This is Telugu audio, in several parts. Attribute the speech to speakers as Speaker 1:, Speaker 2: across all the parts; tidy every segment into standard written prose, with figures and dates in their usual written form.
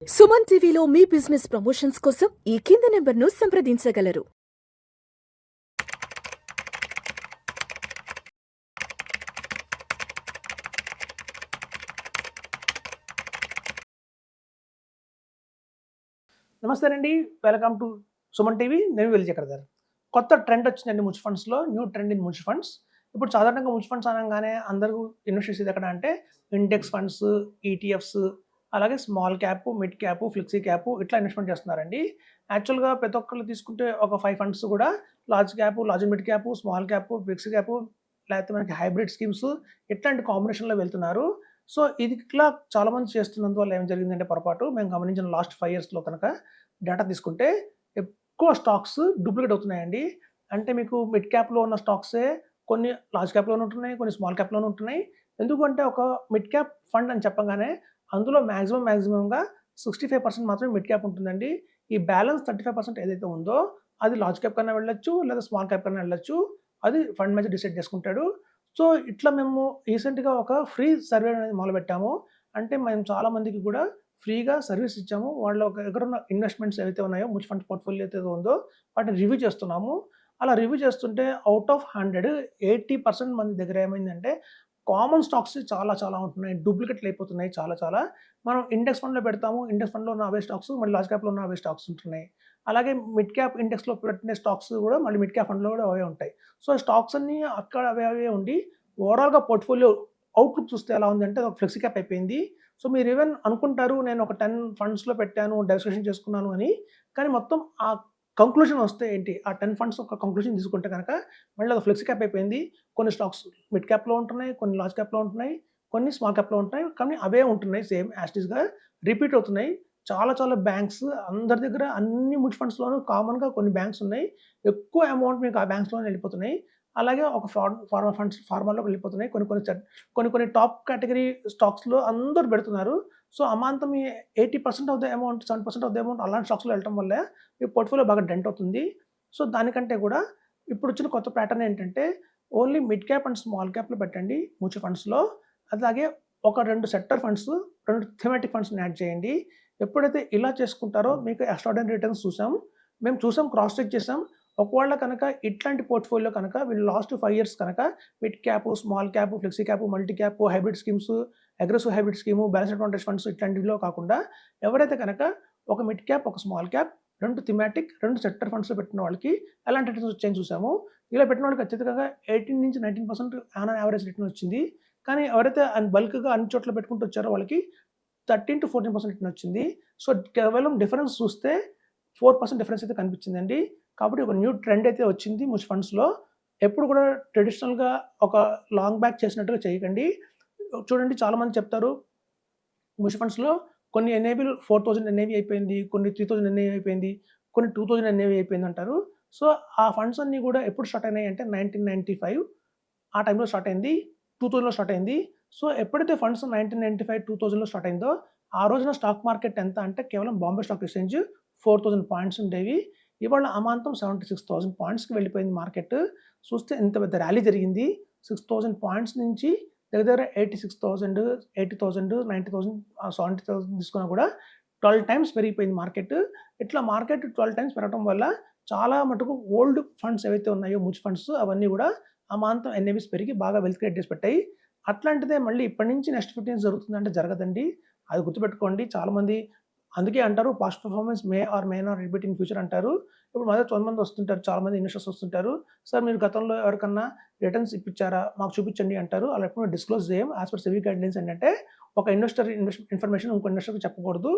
Speaker 1: సుమన్ టీవీలో మీ బిజినెస్ ప్రమోషన్స్ కోసం ఈ కింది నెంబర్ను సంప్రదించగలరు.
Speaker 2: నమస్తే అండి. Welcome to Suman TV. నేను విజయచక్రధర్. కొత్త ట్రెండ్ వచ్చిందండి మ్యూచువల్ ఫండ్స్‌లో. New trend in mutual funds. ఇప్పుడు సాధారణంగా మ్యూచువల్ ఫండ్స్ అనంగానే అందరూ ఇన్వెస్ట్ చేసేది ఎక్కడ అంటే ఇండెక్స్ ఫండ్స్, ఈటీఎఫ్స్, అలాగే small cap, mid cap, flexi cap ఇట్లా ఇన్వెస్ట్‌మెంట్ చేస్తున్నారండి. యాక్చువల్‌గా ప్రతి ఒక్కళ్ళు తీసుకుంటే ఒక 5 ఫండ్స్ కూడా large cap, large mid cap, small cap, flexi cap, లేకపోతే మనకి హైబ్రిడ్ స్కీమ్స్ ఇట్లాంటి కాంబినేషన్‌లో వెళ్తున్నారు. సో ఇది ఇట్లా చాలామంది చేస్తున్నందువల్ల ఏం జరిగిందంటే పొరపాటు మేము గమనించిన లాస్ట్ 5 ఇయర్స్‌లో కనుక డేటా తీసుకుంటే ఎక్కువ స్టాక్స్ డూప్లికేట్ అవుతున్నాయండి. అంటే మీకు మిడ్ క్యాప్‌లో ఉన్న స్టాక్సే కొన్ని లార్జ్ క్యాప్‌లోనే ఉంటున్నాయి, కొన్ని స్మాల్ క్యాప్‌లోనే ఉంటున్నాయి. ఎందుకంటే ఒక మిడ్ క్యాప్ ఫండ్ అని చెప్పగానే అందులో మాక్సిమంగా 65% మాత్రమే మిడ్ క్యాప్ ఉంటుందండి. ఈ బ్యాలెన్స్ 35% ఏదైతే ఉందో అది లార్జ్ క్యాప్ కన్నా వెళ్ళొచ్చు, లేదా స్మాల్ క్యాప్ కన్నా వెళ్ళొచ్చు. అది ఫండ్ మేనేజర్ డిసైడ్ చేసుకుంటాడు. సో ఇట్లా మేము రీసెంట్‌గా ఒక ఫ్రీ సర్వే అనేది మొదలుపెట్టాము. అంటే మేము చాలా మందికి కూడా ఫ్రీగా సర్వీస్ ఇచ్చాము. వాళ్ళ దగ్గరున్న ఇన్వెస్ట్‌మెంట్స్ ఏవైతే ఉన్నాయో మ్యూచువల్ ఫండ్ పోర్ట్‌ఫోలియో ఏదైతే ఉందో వాటిని రివ్యూ చేస్తున్నాము. అలా రివ్యూ చేస్తుంటే ఔట్ ఆఫ్ 100 80% మంది దగ్గర ఏమైందంటే కామన్ స్టాక్స్ చాలా ఉంటున్నాయి. డూప్లికేట్లు అయిపోతున్నాయి చాలా. మనం ఇండెక్స్ ఫండ్‌లో పెడతాము. ఇండెక్స్ ఫండ్‌లో ఉన్న అవే స్టాక్స్ మళ్ళీ లార్జ్ క్యాప్‌లో ఉన్న అవే స్టాక్స్ ఉంటున్నాయి. అలాగే మిడ్ క్యాప్ ఇండెక్స్‌లో పెట్టిన స్టాక్స్ కూడా మళ్ళీ మిడ్ క్యాప్ ఫండ్‌లో కూడా అవే ఉంటాయి. సో స్టాక్స్ అన్నీ అక్కడ అవే ఉండి ఓవరాల్‌గా పోర్ట్‌ఫోలియో అవుట్‌లుక్ చూస్తే ఎలా ఉందంటే అది ఒక ఫ్లెక్సీ క్యాప్ అయిపోయింది. సో మీరు ఈవెన్ అనుకుంటారు నేను ఒక 10 ఫండ్స్‌లో పెట్టాను, డైవర్సిఫికేషన్ చేసుకున్నాను అని. కానీ మొత్తం ఆ కంక్లూజన్ వస్తే ఏంటి? ఆ 10 ఫండ్స్ ఒక కంక్లూజన్ తీసుకుంటే గనక మళ్ళీ అది ఫ్లెక్సీ క్యాప్ అయిపోయింది. కొన్ని స్టాక్స్ మిడ్ క్యాప్‌లో ఉంటున్నాయి, కొన్ని లార్జ్ క్యాప్‌లో ఉంటున్నాయి, కొన్ని స్మాల్ క్యాప్‌లో ఉంటున్నాయి. కానీ అవే ఉంటున్నాయి సేమ్ యాజ్ ఇట్ ఈస్‌గా రిపీట్ అవుతున్నాయి. చాలా బ్యాంక్స్ అందరి దగ్గర అన్ని మ్యూచువల్ ఫండ్స్‌లోనూ కామన్‌గా కొన్ని బ్యాంక్స్ ఉన్నాయి. ఎక్కువ అమౌంట్ మీకు ఆ బ్యాంక్స్‌లోనే వెళ్ళిపోతున్నాయి. అలాగే ఒక ఫార్మాలోకి వెళ్ళిపోతున్నాయి. కొన్ని టాప్ కేటగరీ స్టాక్స్‌లో అందరూ పెడుతున్నారు. సో, అమాంతం ఈ 80% of the amount, 70% of the amount అలాంటి స్టాక్స్‌లో వెళ్ళటం వల్లే మీ పోర్ట్‌ఫోలియో బాగా డెంట్ అవుతుంది. సో, దానికంటే కూడా ఇప్పుడొచ్చిన కొత్త ప్యాటర్న్ ఏంటంటే only mid cap and small క్యాప్‌లో పెట్టండి మ్యూచువల్ ఫండ్స్‌లో. అలాగే ఒక 2 సెక్టర్ ఫండ్స్, 2 థీమాటిక్ ఫండ్స్‌ని యాడ్ చేయండి. ఎప్పుడైతే ఇలా చేసుకుంటారో మీకు ఎక్స్ట్రార్డినరీ రిటర్న్స్ చూసాం. మేము చూసాం, క్రాస్ చెక్ చేసాం. ఒకవేళ కనుక ఇట్లాంటి పోర్ట్‌ఫోలియో కనుక వీళ్ళు లాస్ట్ 5 ఇయర్స్ కనుక mid cap, small cap, flexi cap, multi cap, hybrid schemes, aggressive hybrid scheme, balance advantage funds ఇట్లాంటివిలో కాకుండా ఎవరైతే కనుక ఒక మిడ్ క్యాప్, ఒక స్మాల్ క్యాప్, 2 థీమాటిక్, 2 సెక్టర్ ఫండ్స్‌లో పెట్టిన వాళ్ళకి ఎలాంటి రిటర్న్స్ వచ్చాయని చూసాము. ఇలా పెట్టిన వాళ్ళకి అత్యధికంగా 18-19% ఆన్ యావరేజ్ రిటర్న్ వచ్చింది. కానీ ఎవరైతే బల్క్‌గా అన్ని చోట్ల పెట్టుకుంటూ వచ్చారో వాళ్ళకి 13-14% రిటర్న్ వచ్చింది. సో, కేవలం డిఫరెన్స్ చూస్తే 4% డిఫరెన్స్ అయితే కనిపించిందండి. కాబట్టి ఒక న్యూ ట్రెండ్ అయితే వచ్చింది మ్యూచువల్ ఫండ్స్‌లో. ఎప్పుడు కూడా ట్రెడిషనల్‌గా ఒక లాంగ్ బ్యాక్ చేసినట్టుగా చేయకండి. చూడండి చాలామంది చెప్తారు మ్యూచువల్ ఫండ్స్‌లో కొన్ని ఎన్ఏవీలు 4000 ఎన్ఏవీ అయిపోయింది. కొన్ని 3000 ఎన్ఏవీ అయిపోయింది. కొన్ని 2000 ఎన్ఏవీ అయిపోయిందంటారు. సో, ఆ ఫండ్స్ అన్నీ కూడా ఎప్పుడు స్టార్ట్ అయినాయి అంటే 1995 ఆ టైంలో స్టార్ట్ అయింది. 2000లో స్టార్ట్ అయింది. సో, ఎప్పుడైతే ఫండ్స్ 1995, 2000లో స్టార్ట్ అయిందో ఆ రోజున స్టాక్ మార్కెట్ ఎంత అంటే కేవలం బాంబే స్టాక్ ఎక్స్‌చేంజ్ 4000 పాయింట్స్ ఉండేవి. ఇవాళ అమాంతం 76,000 పాయింట్స్‌కి వెళ్ళిపోయింది మార్కెట్. చూస్తే ఇంత పెద్ద ర్యాలీ జరిగింది. 6,000 పాయింట్స్ నుంచి దగ్గర 86,000, 80,000, 90,000 70,000 తీసుకున్నా కూడా 12 టైమ్స్ పెరిగిపోయింది మార్కెట్. ఇట్లా మార్కెట్ 12 టైమ్స్ పెరగడం వల్ల చాలా మటుకు ఓల్డ్ ఫండ్స్ ఏవైతే ఉన్నాయో మ్యూచువల్ ఫండ్స్ అవన్నీ కూడా అమాంతం ఎన్ఏవీస్ పెరిగి బాగా వెల్త్ క్రియేట్ చేసి పెట్టాయి. అట్లాంటిదే మళ్ళీ ఇప్పటి నుంచి నెక్స్ట్ 15 ఇయర్స్ జరుగుతుందంటే జరగదండి. అది గుర్తుపెట్టుకోండి. చాలామంది అందుకే అంటారు past performance may or may not repeat in future అంటారు. ఇప్పుడు మా దగ్గర కొంతమంది వస్తుంటారు. చాలామంది ఇన్వెస్టర్స్ వస్తుంటారు. సార్ మీరు గతంలో ఎవరికన్నా రిటర్న్స్ ఇప్పించారా? మాకు చూపించండి అంటారు. అలా ఎప్పుడు డిస్క్లోజ్ చేయం. యాస్ పర్ సెబీ గైడ్‌లైన్స్ ఏంటంటే ఒక ఇన్వెస్టర్ ఇన్ఫర్మేషన్ ఇంకో ఇన్వెస్టర్‌కి చెప్పకూడదు.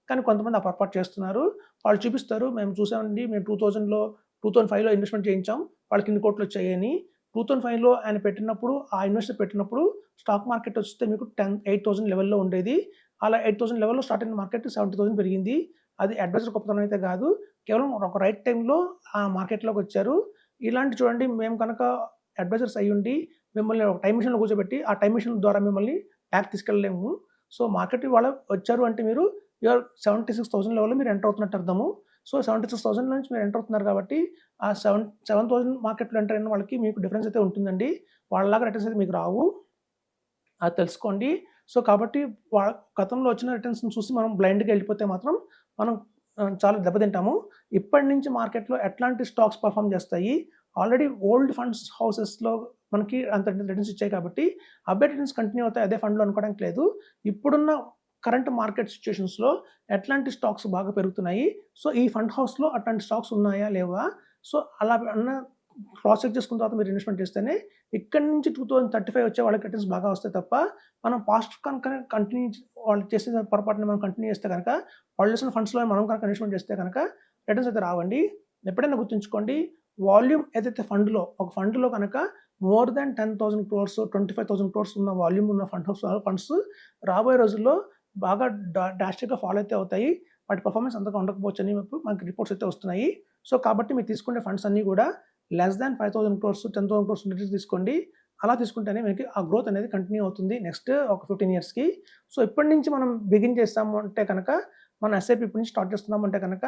Speaker 2: కానీ కొంతమంది ఆ పొరపాటు చేస్తున్నారు. వాళ్ళు చూపిస్తారు. మేము చూసామండి. మేము 2005లో ఇన్వెస్ట్‌మెంట్ చేయించాం. వాళ్ళకి ఇన్ని కోట్లొచ్చాయని. 2005లో ఆయన పెట్టినప్పుడు ఆ ఇన్వెస్టర్ పెట్టినప్పుడు స్టాక్ మార్కెట్ వస్తే మీకు 8,000 లెవెల్‌లో ఉండేది. అలా 8,000 లెవెల్‌లో స్టార్ట్ అయిన మార్కెట్ 70,000 పెరిగింది. అది అడ్వైజర్ గొప్పతనం అయితే కాదు. కేవలం ఒక రైట్ టైమ్‌లో ఆ మార్కెట్‌లోకొచ్చారు. ఇలాంటి చూడండి మేము కనుక అడ్వైజర్స్ అయ్యుండి మిమ్మల్ని ఒక టైమ్ మెషిన్‌లో కూర్చోబెట్టి ఆ టైమ్ మెషిన్ ద్వారా మిమ్మల్ని బ్యాక్ తీసుకెళ్ళలేము. సో, మార్కెట్ ఇవాళ వచ్చారు అంటే మీరు 76,000 లెవెల్‌లో మీరు ఎంటర్ అవుతున్నట్టు అర్థము. సో, 76,000 నుంచి మీరు ఎంటర్ అవుతున్నారు కాబట్టి ఆ 7,000 మార్కెట్‌లో ఎంటర్ అయిన వాళ్ళకి మీకు డిఫరెన్స్ అయితే ఉంటుందండి. వాళ్ళలాగా రిటర్న్స్ అయితే మీకు రావు. అది తెలుసుకోండి. సో, కాబట్టి గతంలో వచ్చిన రిటర్న్స్‌ని చూసి మనం బ్లైండ్‌గా వెళ్ళిపోతే మాత్రం మనం చాలా దెబ్బతింటాము. ఇప్పటి నుంచి మార్కెట్‌లో ఎట్లాంటి స్టాక్స్ పెర్ఫార్మ్ చేస్తాయి, ఆల్రెడీ ఓల్డ్ ఫండ్స్ హౌసెస్‌లో మనకి అంత రిటర్న్స్ ఇచ్చాయి కాబట్టి అవే రిటర్న్స్ కంటిన్యూ అవుతాయి అదే ఫండ్‌లో అనుకోవడానికి లేదు. ఇప్పుడున్న కరెంట్ మార్కెట్ సిట్యుయేషన్స్‌లో ఎట్లాంటి స్టాక్స్ బాగా పెరుగుతున్నాయి, సో, ఈ ఫండ్ హౌస్‌లో అట్లాంటి స్టాక్స్ ఉన్నాయా? లేవా? సో, అలా క్రాస్ చెక్ చేసుకున్న తర్వాత మీరు ఇన్వెస్ట్‌మెంట్ చేస్తేనే ఇక్కడి నుంచి 2035 వచ్చే వాళ్ళకి రిటర్న్స్ బాగా వస్తాయి తప్ప, మనం పాస్ట్ కనుక కంటిన్యూ వాళ్ళు చేసిన పొరపాటుని మనం కంటిన్యూ చేస్తే గనక, వాళ్ళు చేసిన ఫండ్స్‌లో మనం కనుక ఇన్వెస్ట్‌మెంట్ చేస్తే గనక రిటర్న్స్ అయితే రావండి. ఎప్పుడైనా గుర్తుంచుకోండి, వాల్యూమ్ ఏదైతే ఒక ఫండ్‌లో కనుక మోర్ దాన్ 10,000 క్రోర్స్, 25,000 క్రోర్స్ ఉన్న వాల్యూమ్ ఉన్న ఫండ్స్ రాబోయే రోజుల్లో బాగా డ్రాస్టిక్‌గా ఫాల్ అయితే అవుతాయి. వాటి పెర్ఫార్మెన్స్ అంతగా ఉండకపోవచ్చని మనకి రిపోర్ట్స్ అయితే వస్తున్నాయి. సో, కాబట్టి మీరు తీసుకునే ఫండ్స్ అన్నీ కూడా లెస్ దాన్ 5,000 క్రోర్స్, 10,000 క్రోర్స్ ఉండేటివి తీసుకోండి. అలా తీసుకుంటేనే మీకు ఆ గ్రోత్ అనేది కంటిన్యూ అవుతుంది నెక్స్ట్ ఒక 15 ఇయర్స్‌కి. సో, ఇప్పటి నుంచి మనం బిగిన్ చేస్తాము అంటే కనుక, మన ఎస్ఐపి ఇప్పటి నుంచి స్టార్ట్ చేస్తున్నాము అంటే కనుక,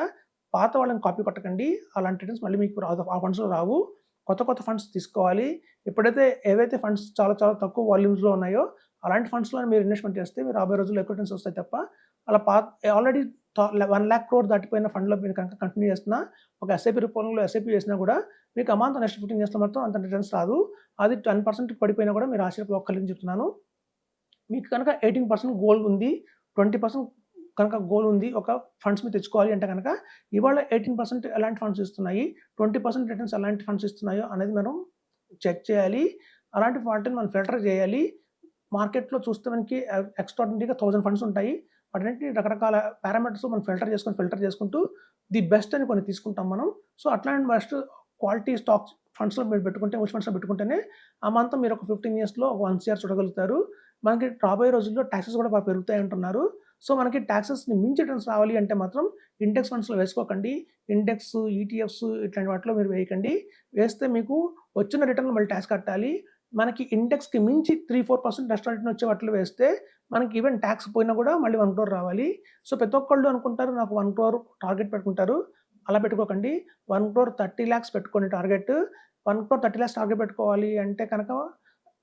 Speaker 2: పాత వాళ్ళని కాపీ కొట్టకండి. అలాంటి రిటర్న్స్ మళ్ళీ మీకు రాదు. ఆ ఫండ్స్‌లో రావు. కొత్త ఫండ్స్ తీసుకోవాలి. ఏవైతే ఫండ్స్ చాలా చాలా తక్కువ వాల్యూమ్స్‌లో ఉన్నాయో, అలాంటి ఫండ్స్‌లో మీరు ఇన్వెస్ట్‌మెంట్ చేస్తే మీరు రాబోయే రోజుల్లో ఎక్కువ రిటర్న్స్ వస్తాయి తప్ప, అలా ఆల్రెడీ 1,00,000 క్రోర్ దాటిపోయిన ఫండ్‌లో మీరు కనుక కంటిన్యూ చేస్తున్నా, ఒక ఎస్ఐపి రూపంలో ఎస్ఐపి చేసినా కూడా మీకు అమాంతం నెక్స్ట్ 15 ఇయర్స్‌లో మాత్రం అంత రిటర్న్స్ రాదు. అది 10% పడిపోయినా కూడా మీరు ఆశ్చర్యపోక్కర్లేదని చెప్తున్నాను. మీకు కనుక 18% గోల్ ఉంది, 20% కనుక గోల్ ఉంది, ఒక ఫండ్స్ మీరు తెచ్చుకోవాలి అంటే గనక, ఇవాళ 18% ఎలాంటి ఫండ్స్ ఇస్తున్నాయి, 20% రిటర్న్స్ ఎలాంటి ఫండ్స్ ఇస్తున్నాయో అనేది మనం చెక్ చేయాలి. అలాంటి వాటిని మనం ఫిల్టర్ చేయాలి. మార్కెట్‌లో చూస్తే మనకి ఎక్స్ట్రార్డినరీగా 1000 ఫండ్స్ ఉంటాయి. వాటన్నిటిని రకరకాల పారామీటర్స్ మనం ఫిల్టర్ చేసుకుంటూ ది బెస్ట్ అని కొన్ని తీసుకుంటాం మనం. సో, అట్లాంటి బెస్ట్ క్వాలిటీ స్టాక్స్ ఫండ్స్‌లో మీరు పెట్టుకుంటే, మ్యూచువల్ ఫండ్స్‌లో పెట్టుకుంటేనే ఆ మంత్ మీరు ఒక 15 ఇయర్స్‌లో ఒక 1 సిఆర్ చూడగలుగుతారు. మనకి రాబోయే రోజుల్లో టాక్సెస్ కూడా బాగా పెరుగుతాయి అంటున్నారు. సో, మనకి టాక్సెస్‌ని మించి రిటర్న్స్ రావాలి అంటే మాత్రం ఇండెక్స్ ఫండ్స్‌లో వేసుకోకండి. ఇండెక్స్, ఈటీఎఫ్స్ ఇట్లాంటి వాటిలో మీరు వేయకండి. వేస్తే మీకు వచ్చిన రిటర్న్ మళ్ళీ టాక్స్ కట్టాలి. మనకి ఇండెక్స్‌కి మించి 3, 4% ఎక్స్ట్రా రిటర్న్ వచ్చే వాటిలో వేస్తే మనకి ఈవెన్ టాక్స్ పోయినా కూడా మళ్ళీ 1 క్రోర్ రావాలి. సో, ప్రతి ఒక్కళ్ళు అనుకుంటారు నాకు 1 క్రోర్ టార్గెట్ పెట్టుకుంటారు. అలా పెట్టుకోకండి. 1 క్రోర్ 30 లాక్స్ పెట్టుకోండి టార్గెట్. 1 క్రోర్ 30 లాక్స్ టార్గెట్ పెట్టుకోవాలి అంటే కనుక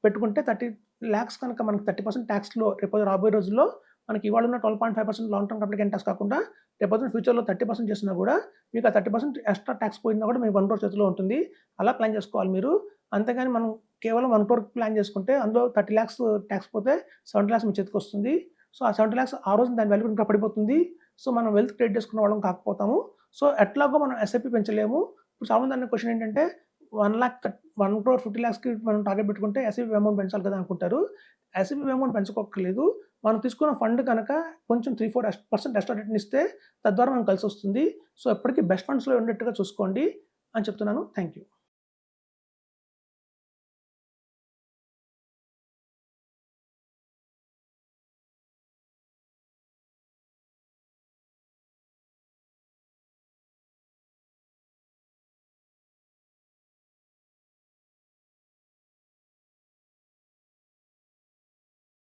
Speaker 2: పెట్టుకుంటే 30 లాక్స్ కనుక మనకి 30% టాక్స్‌లో రాబోయే రోజుల్లో మనకి ఇవాళ ఉన్న 12.5% long term capital gain talks కాకుండా రేపొద్దున ఫ్యూచర్‌లో 30% చేసినా కూడా మీకు ఆ 30% ఎక్స్ట్రా టాక్స్ పోయినా కూడా మీకు 1 క్రోర్ చేతిలో ఉంటుంది. అలా ప్లాన్ చేసుకోవాలి మీరు. అంతేగాని మనం కేవలం 1 క్రోర్ ప్లాన్ చేసుకుంటే అందులో 30 లాక్స్ టాక్స్ పోతే 70 లాక్స్ మీ చేతికొస్తుంది. సో, ఆ 70 లాక్స్ ఆ రోజు దాని వాల్యూ ఇంకా పడిపోతుంది. సో, మనం వెల్త్ క్రియేట్ చేసుకున్న వాళ్ళం కాకపోతాము. సో, ఎట్లాగో మనం ఎస్ఐపి పెంచలేము. ఇప్పుడు చాలామంది అనే క్వెషన్ ఏంటంటే 1 క్రోర్ 50 లాక్స్‌కి మనం టార్గెట్ పెట్టుకుంటే ఎస్ఐపి అమౌంట్ పెంచాలి కదా అనుకుంటారు. ఎస్ఐపి అమౌంట్ పెంచుకోక్కర్లేదు. మనం తీసుకున్న ఫండ్ కనుక కొంచెం 3, 4% ఎక్స్ట్రా రిటర్న్ ఇస్తే తద్వారా మనకు కలిసొస్తుంది. సో, ఎప్పటికి బెస్ట్ ఫండ్స్‌లో ఉండేట్టుగా చూసుకోండి అని చెప్తున్నాను. Thank you.